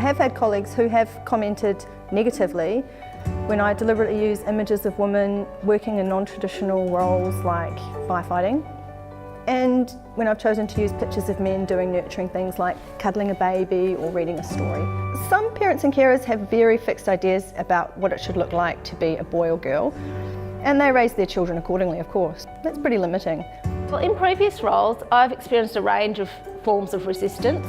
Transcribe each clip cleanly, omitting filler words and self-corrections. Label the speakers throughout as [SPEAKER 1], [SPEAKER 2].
[SPEAKER 1] have had colleagues who have commented negatively when I deliberately use images of women working in non-traditional roles like firefighting, and when I've chosen to use pictures of men doing nurturing things like cuddling a baby or reading a story. Some parents and carers have very fixed ideas about what it should look like to be a boy or girl, and they raise their children accordingly, of course. That's pretty limiting.
[SPEAKER 2] Well, in previous roles, I've experienced a range of forms of resistance.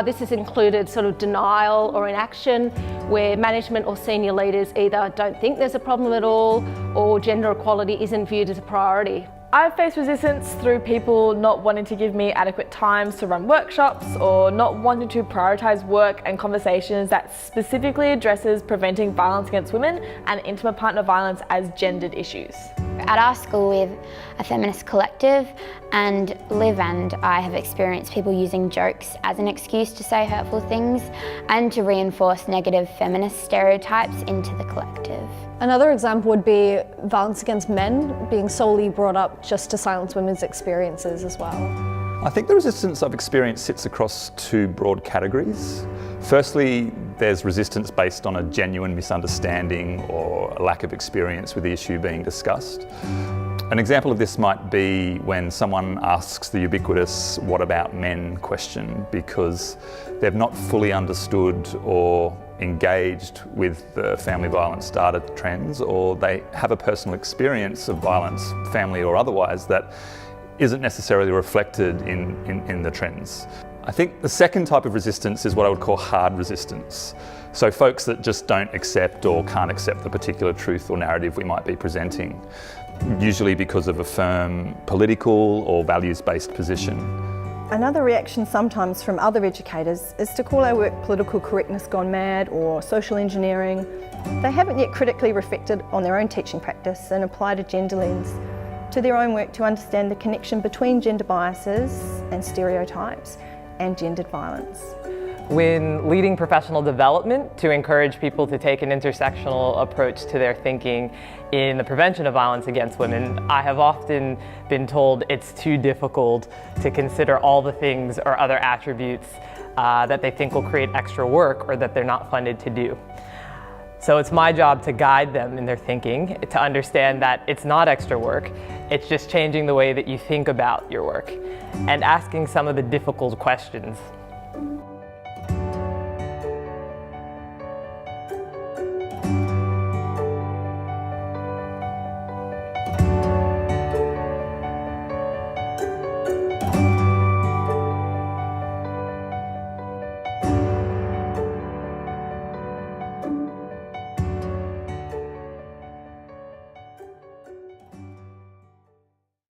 [SPEAKER 2] This has included sort of denial or inaction, where management or senior leaders either don't think there's a problem at all, or gender equality isn't viewed as a priority.
[SPEAKER 3] I've faced resistance through people not wanting to give me adequate times to run workshops, or not wanting to prioritise work and conversations that specifically addresses preventing violence against women and intimate partner violence as gendered issues.
[SPEAKER 4] At our school we have a feminist collective, and Liv and I have experienced people using jokes as an excuse to say hurtful things and to reinforce negative feminist stereotypes into the collective.
[SPEAKER 5] Another example would be violence against men being solely brought up just to silence women's experiences as well.
[SPEAKER 6] I think the resistance I've experienced sits across two broad categories. Firstly, there's resistance based on a genuine misunderstanding or a lack of experience with the issue being discussed. An example of this might be when someone asks the ubiquitous "what about men?" question because they've not fully understood or engaged with the family violence data trends, or they have a personal experience of violence, family or otherwise, that isn't necessarily reflected in the trends. I think the second type of resistance is what I would call hard resistance. So folks that just don't accept or can't accept the particular truth or narrative we might be presenting, usually because of a firm political or values-based position.
[SPEAKER 1] Another reaction sometimes from other educators is to call our work political correctness gone mad or social engineering. They haven't yet critically reflected on their own teaching practice and applied a gender lens to their own work to understand the connection between gender biases and stereotypes and gendered violence.
[SPEAKER 7] When leading professional development to encourage people to take an intersectional approach to their thinking in the prevention of violence against women, I have often been told it's too difficult to consider all the things or other attributes that they think will create extra work or that they're not funded to do. So it's my job to guide them in their thinking, to understand that it's not extra work, it's just changing the way that you think about your work and asking some of the difficult questions.